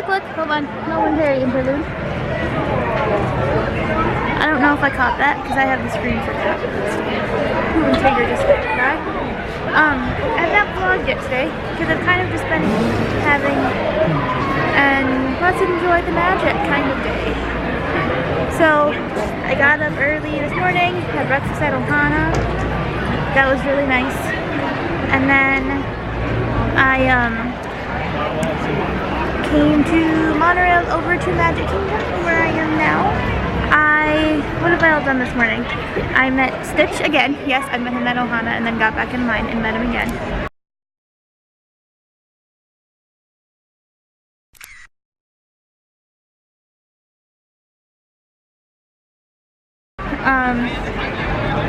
look, hold on. Momentary interlude. I don't know if I caught that because I have the screen for that. Ooh, Tiger just died. I have vlogged it today because I've kind of just been having an let's enjoy the magic kind of day. So I got up early this morning, had breakfast at Ohana. That was really nice. And then I came to Monorail over to Magic Kingdom where I am now. What have I all done this morning? I met Stitch again. Yes, I met him at Ohana and then got back in line and met him again.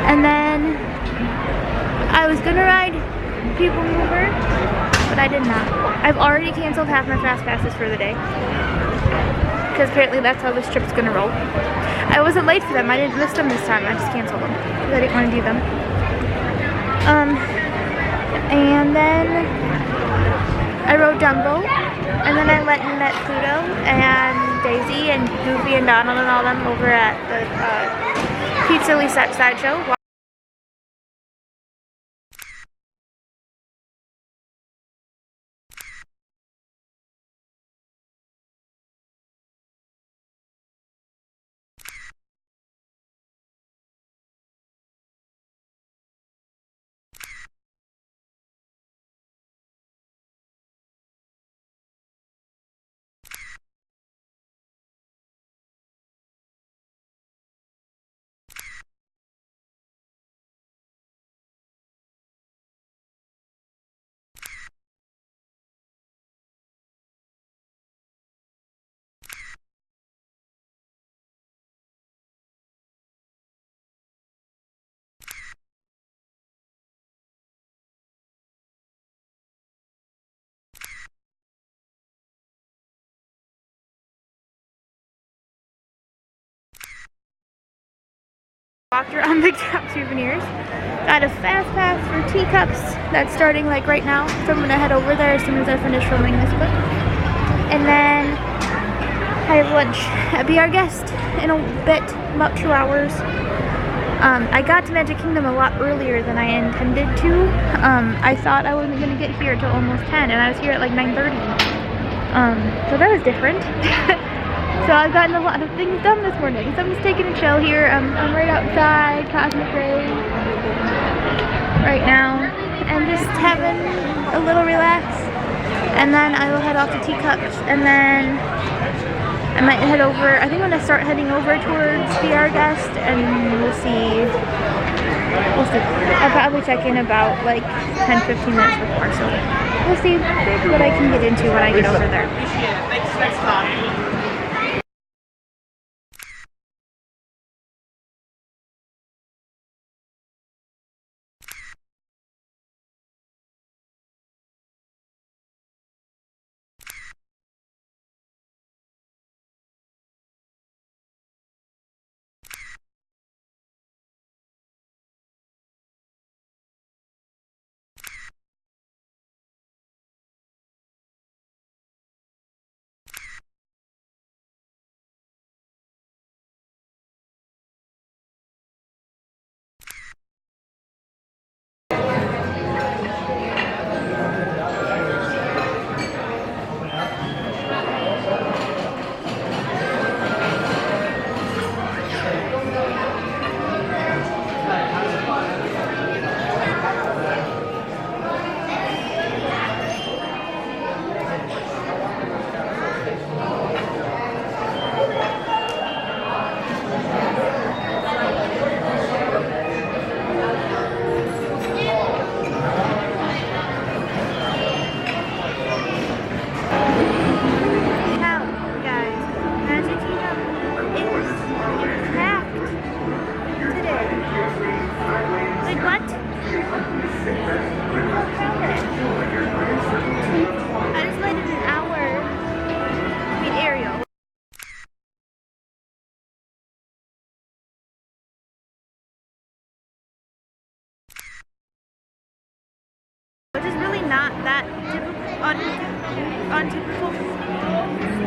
And then I was gonna ride People Mover, but I did not. I've already canceled half my fast passes for the day because apparently that's how this trip's gonna roll. I wasn't late for them. I didn't miss them this time. I just canceled them because I didn't want to do them. And then I rode Dumbo, and then I went and met Pluto and Daisy and Goofy and Donald and all them over at the Pizza Lisa Sideshow. Walked around Big Top Souvenirs. Got a fast pass for teacups that's starting like right now, so I'm gonna head over there as soon as I finish filming this clip. And then I have lunch at Be Our Guest in a bit, about 2 hours. I got to Magic Kingdom a lot earlier than I intended to. I thought I wasn't gonna get here till almost 10, and I was here at like 9:30. So that was different. So I've gotten a lot of things done this morning. So I'm just taking a chill here. I'm right outside Cosmic Rays right now and just having a little relax. And then I will head off to Teacups, and then I might head over. I think I'm gonna start heading over towards Be Our Guest, and we'll see. I'll probably check in about like 10-15 minutes before, so we'll see what I can get into when I get over there. Thanks, Tom. Which is really not that untypical.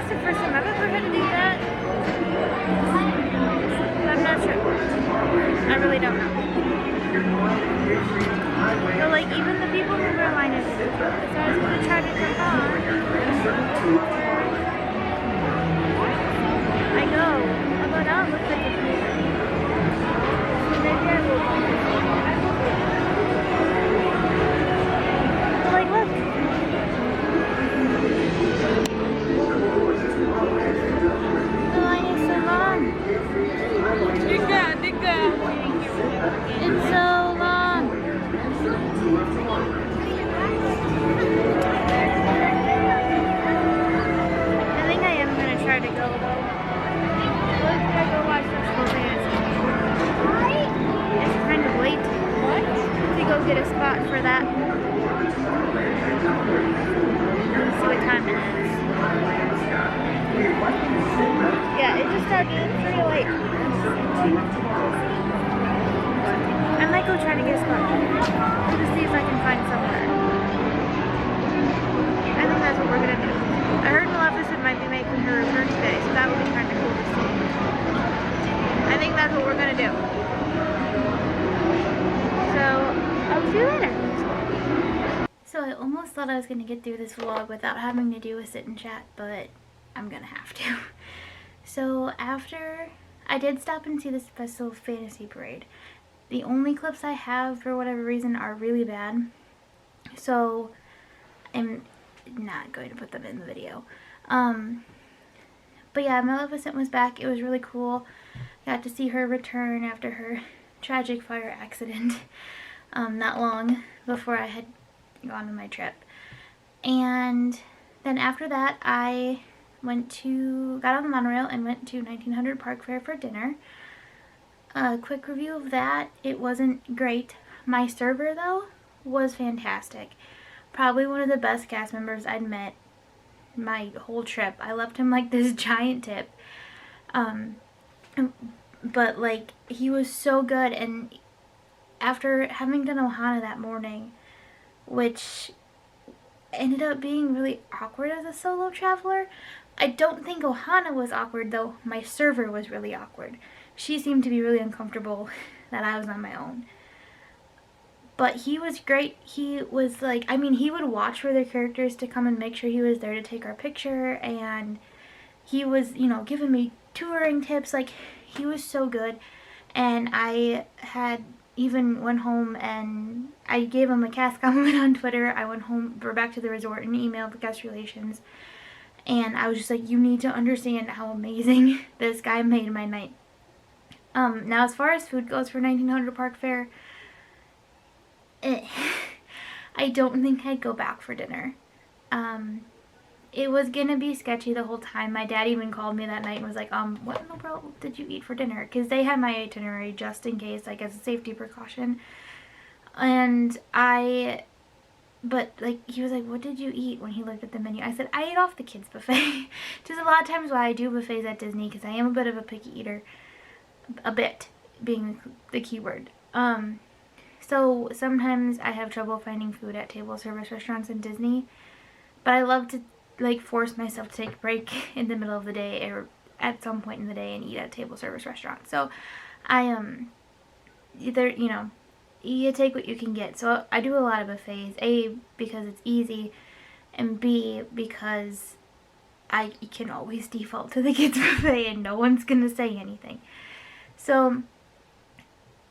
the first time I've ever had to do that. I'm not sure. I really don't know. But like even the people who were lining up, so I was gonna try to jump on. I go. Although now it looks like it's moving. Maybe I will. But like look. The line is so long. It's so long. I think I am gonna try to go though. Let's go watch Festival Fantasy. It's kind of late to go get a spot for that. Let's see what time it is. Yeah, it just started. It's pretty late. I might go try to get a spot to see if I can find somewhere. I think that's what we're gonna do. I heard Maleficent might be making her return today, so that would be kind of cool to see. I think that's what we're gonna do. So I'll see you later. So I almost thought I was gonna get through this vlog without having to do a sit and chat, but I'm gonna have to. So after I did stop and see this Festival Fantasy Parade. The only clips I have, for whatever reason, are really bad. So I'm not going to put them in the video. But yeah, Maleficent was back. It was really cool. Got to see her return after her tragic fire accident not long before I had gone on my trip. And then after that, I got on the monorail and went to 1900 Park Fair for dinner. A quick review of that. It wasn't great. My server though was fantastic. Probably one of the best cast members I'd met my whole trip. I left him like this giant tip. But like he was so good, and after having done Ohana that morning, which ended up being really awkward as a solo traveler. I don't think Ohana was awkward though. My server was really awkward. She seemed to be really uncomfortable that I was on my own. But he was great. He was like, I mean, he would watch for their characters to come and make sure he was there to take our picture, and he was, you know, giving me touring tips. Like, he was so good. And I had even went home and I gave him a cast compliment on Twitter. I went home, we're back to the resort, and emailed the guest relations. And I was just like, you need to understand how amazing this guy made my night. Now as far as food goes for 1900 Park Fair, I don't think I'd go back for dinner. It was gonna be sketchy the whole time. My dad even called me that night and was like, what in the world did you eat for dinner? Because they had my itinerary just in case, like as a safety precaution. And but like, he was like, what did you eat, when he looked at the menu? I said, I ate off the kids' buffet. Which is a lot of times why I do buffets at Disney, because I am a bit of a picky eater. A bit being the key word. So sometimes I have trouble finding food at table service restaurants in Disney, but I love to like force myself to take a break in the middle of the day or at some point in the day and eat at table service restaurants. So I either, you know, you take what you can get. So I do a lot of buffets, A, because it's easy, and B, because I can always default to the kids buffet and no one's gonna say anything. So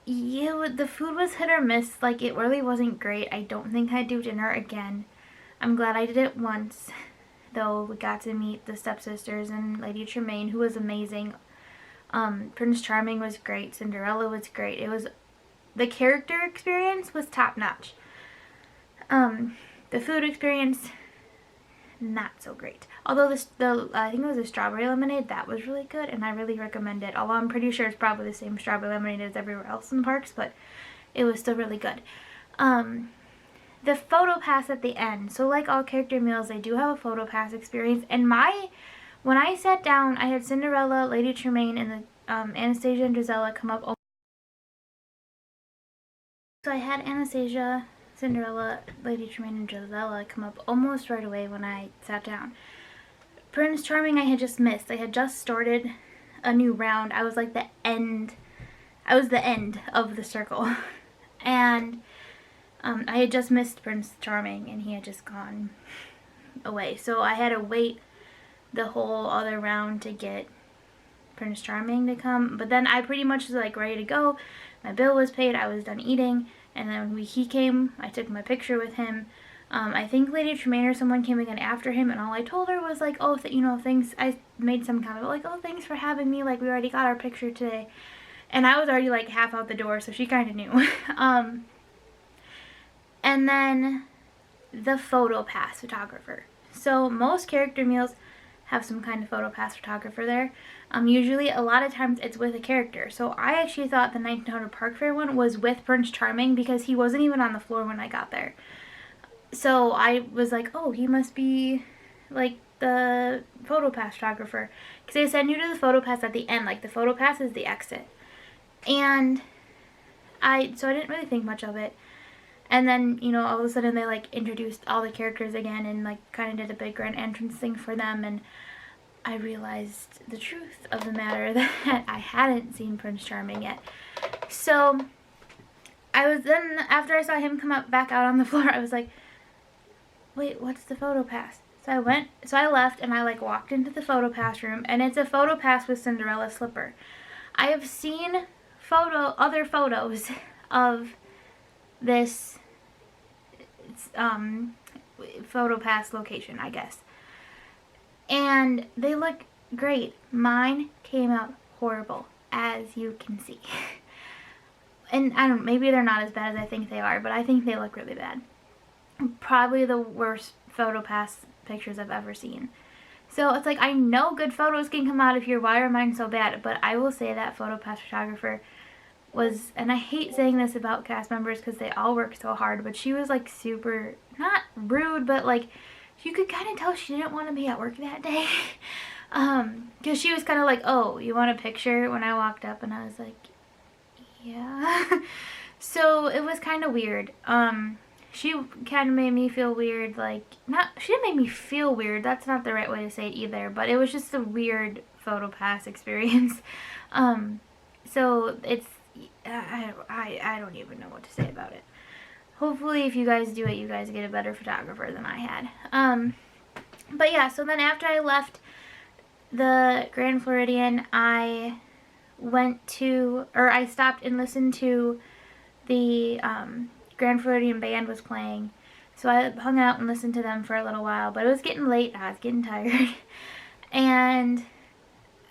yeah, the food was hit or miss. Like, it really wasn't great. I don't think I'd do dinner again. I'm glad I did it once, though. We got to meet the stepsisters and Lady Tremaine, who was amazing. Prince Charming was great. Cinderella was great. It was, the character experience was top notch. The food experience, not so great. Although I think it was a strawberry lemonade, that was really good, and I really recommend it. Although I'm pretty sure it's probably the same strawberry lemonade as everywhere else in the parks, but it was still really good. The photo pass at the end. So like all character meals, they do have a photo pass experience. And when I sat down, I had Cinderella, Lady Tremaine, and the Anastasia and Drizella come up. So I had Anastasia, Cinderella, Lady Tremaine, and Drizella come up almost right away when I sat down. Prince Charming I had just missed. I had just started a new round. I was like the end of the circle. And I had just missed Prince Charming and he had just gone away. So I had to wait the whole other round to get Prince Charming to come. But then I pretty much was like ready to go. My bill was paid. I was done eating. And then when he came, I took my picture with him. I think Lady Tremaine or someone came again after him, and all I told her was like, oh, you know, thanks. I made some comment like, oh, thanks for having me. Like, we already got our picture today. And I was already like half out the door, so she kind of knew. And then the photo pass photographer. So most character meals have some kind of photo pass photographer there. Usually a lot of times it's with a character. So I actually thought the 1900 Park Fair one was with Prince Charming because he wasn't even on the floor when I got there. So I was like, oh, he must be like the photo pass photographer, because they send you to the photo pass at the end. Like, the photo pass is the exit. And so I didn't really think much of it. And then, you know, all of a sudden they like introduced all the characters again and like kind of did a big grand entrance thing for them, and I realized the truth of the matter that I hadn't seen Prince Charming yet. So I was then, after I saw him come up back out on the floor, I was like, wait, what's the photo pass? So I left and I like walked into the photo pass room, and it's a photo pass with Cinderella slipper. I have seen other photos of this photo pass location, I guess, and they look great. Mine came out horrible, as you can see. And I don't know, maybe they're not as bad as I think they are, but I think they look really bad. Probably the worst photo pass pictures I've ever seen. So it's like, I know good photos can come out of here. Why are mine so bad? But I will say that photo pass photographer was, and I hate saying this about cast members because they all work so hard, but she was like super, not rude, but like you could kind of tell she didn't want to be at work that day. Because she was kind of like, oh, you want a picture? When I walked up, and I was like, yeah. So it was kind of weird. She kind of made me feel weird, like, she didn't make me feel weird, that's not the right way to say it either, but it was just a weird photo pass experience. So it's, I don't even know what to say about it. Hopefully if you guys do it, you guys get a better photographer than I had. But yeah, so then after I left the Grand Floridian, I stopped and listened to the, Grand Floridian band was playing, so I hung out and listened to them for a little while, but it was getting late, I was getting tired. And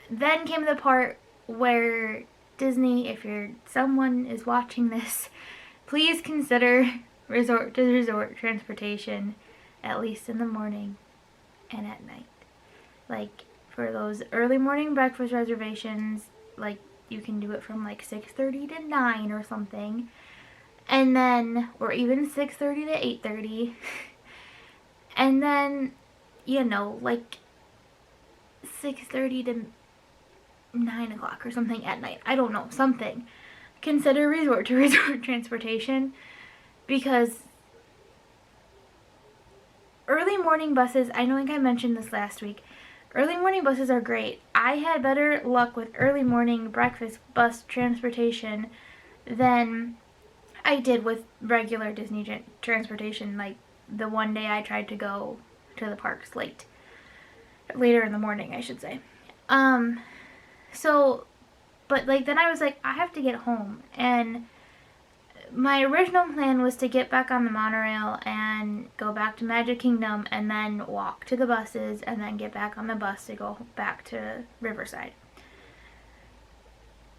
then came the part where Disney, if someone is watching this, please consider resort-to-resort transportation, at least in the morning and at night. Like, for those early morning breakfast reservations, like, you can do it from like 6:30 to 9 or something. And then, or even 6:30 to 8:30. And then, you know, like 6:30 to 9 o'clock or something at night. I don't know, something. Consider resort-to-resort transportation, because early morning buses, I think I mentioned this last week, early morning buses are great. I had better luck with early morning breakfast bus transportation than I did with regular Disney transportation, like the one day I tried to go to the parks later in the morning, I should say. So, but like then I was like, I have to get home, and my original plan was to get back on the monorail and go back to Magic Kingdom and then walk to the buses and then get back on the bus to go back to Riverside.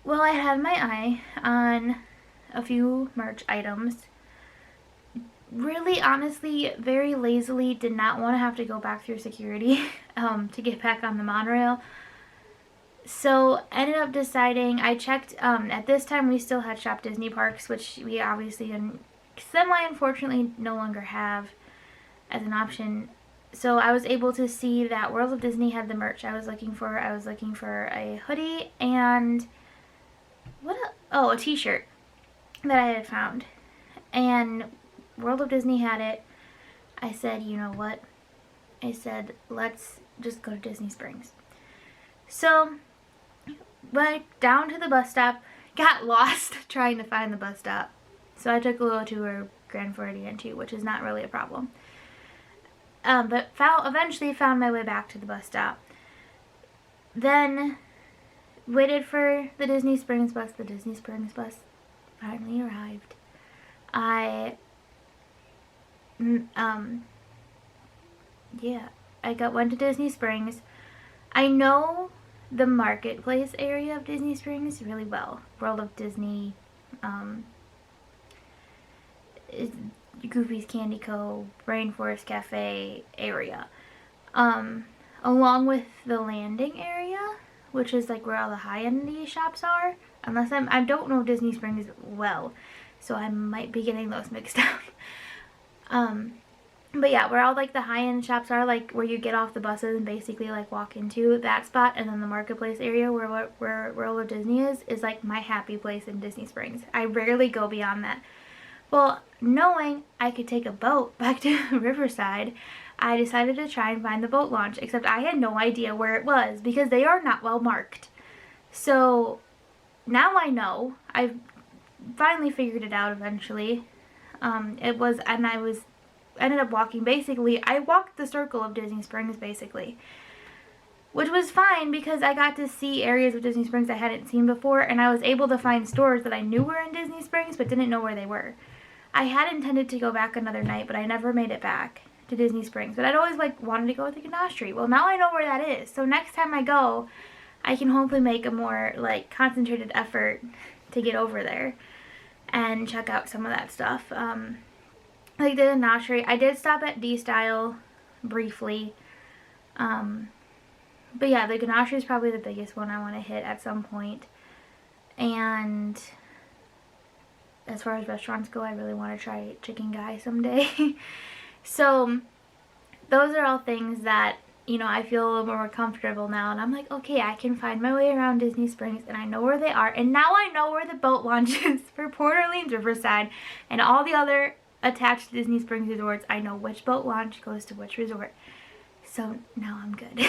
Well, I had my eye on a few merch items. Really, honestly, very lazily did not want to have to go back through security to get back on the monorail. So ended up deciding, I checked, at this time we still had Shop Disney Parks, which we obviously semi-unfortunately no longer have as an option. So I was able to see that World of Disney had the merch I was looking for. I was looking for a hoodie and a t-shirt that I had found, and World of Disney had it. I said, you know what, I said, let's just go to Disney Springs. So, went down to the bus stop, got lost trying to find the bus stop. So I took a little tour Grand Floridian too, which is not really a problem. But eventually found my way back to the bus stop. Then waited for the Disney Springs bus. The Disney Springs bus finally arrived. Went to Disney Springs. I know the marketplace area of Disney Springs really well. World of Disney, Goofy's Candy Co., Rainforest Cafe area, along with the landing area, which is like where all the high-end shops are. I don't know Disney Springs well, so I might be getting those mixed up. But yeah, where all like the high-end shops are, like where you get off the buses and basically like walk into that spot, and then the marketplace area where World of Disney is like my happy place in Disney Springs. I rarely go beyond that. Well, knowing I could take a boat back to Riverside, I decided to try and find the boat launch, except I had no idea where it was because they are not well marked. So now I know. I've finally figured it out eventually. Ended up walking, basically, I walked the circle of Disney Springs, basically. Which was fine because I got to see areas of Disney Springs I hadn't seen before, and I was able to find stores that I knew were in Disney Springs, but didn't know where they were. I had intended to go back another night, but I never made it back to Disney Springs. But I'd always, wanted to go to Ganache Street. Well, now I know where that is. So next time I go, I can hopefully make a more, concentrated effort to get over there and check out some of that stuff. Like the Ganache Street. I did stop at D-Style briefly. But yeah, the Ganache is probably the biggest one I want to hit at some point. And as far as restaurants go, I really want to try Chicken Guy someday. So those are all things that, I feel a little more comfortable now. And I'm like, okay, I can find my way around Disney Springs, and I know where they are. And now I know where the boat launch is for Port Orleans Riverside and all the other attached to Disney Springs resorts. I know which boat launch goes to which resort. So now I'm good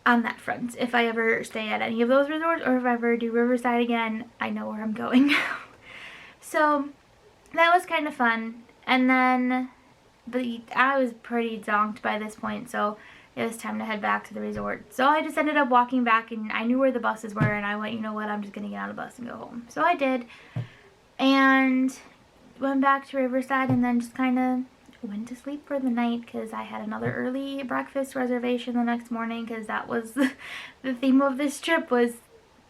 on that front. If I ever stay at any of those resorts, or if I ever do Riverside again, I know where I'm going now. So that was kind of fun. And then I was pretty zonked by this point, so it was time to head back to the resort. So I just ended up walking back, and I knew where the buses were, and I went, you know what, I'm just going to get on a bus and go home. So I did, and went back to Riverside, and then just kind of went to sleep for the night because I had another early breakfast reservation the next morning, because that was the theme of this trip, was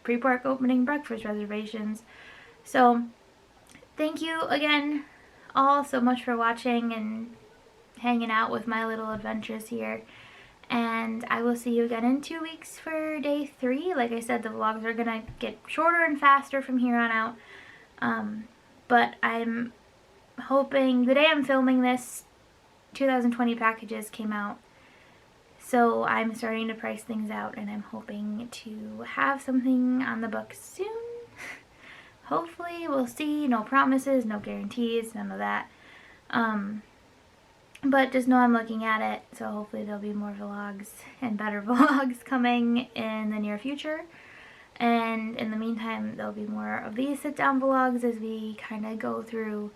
pre-park opening breakfast reservations. So thank you again all so much for watching and hanging out with my little adventures here, and I will see you again in 2 weeks for day 3. Like I said, the vlogs are gonna get shorter and faster from here on out, but I'm hoping, the day I'm filming this, 2020 packages came out, so I'm starting to price things out, and I'm hoping to have something on the books soon. Hopefully, we'll see. No promises, no guarantees, none of that. But just know I'm looking at it, so hopefully there'll be more vlogs and better vlogs coming in the near future. And in the meantime, there'll be more of these sit-down vlogs as we kind of go through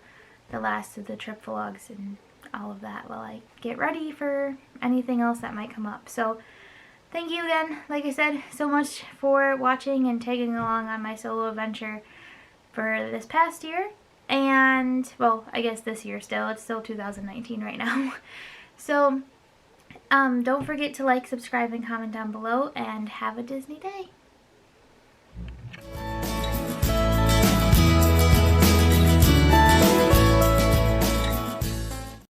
the last of the trip vlogs and all of that while I get ready for anything else that might come up. So thank you again, like I said, so much for watching and tagging along on my solo adventure for this past year. And, well, I guess this year still. It's still 2019 right now. So don't forget to like, subscribe, and comment down below, and have a Disney day.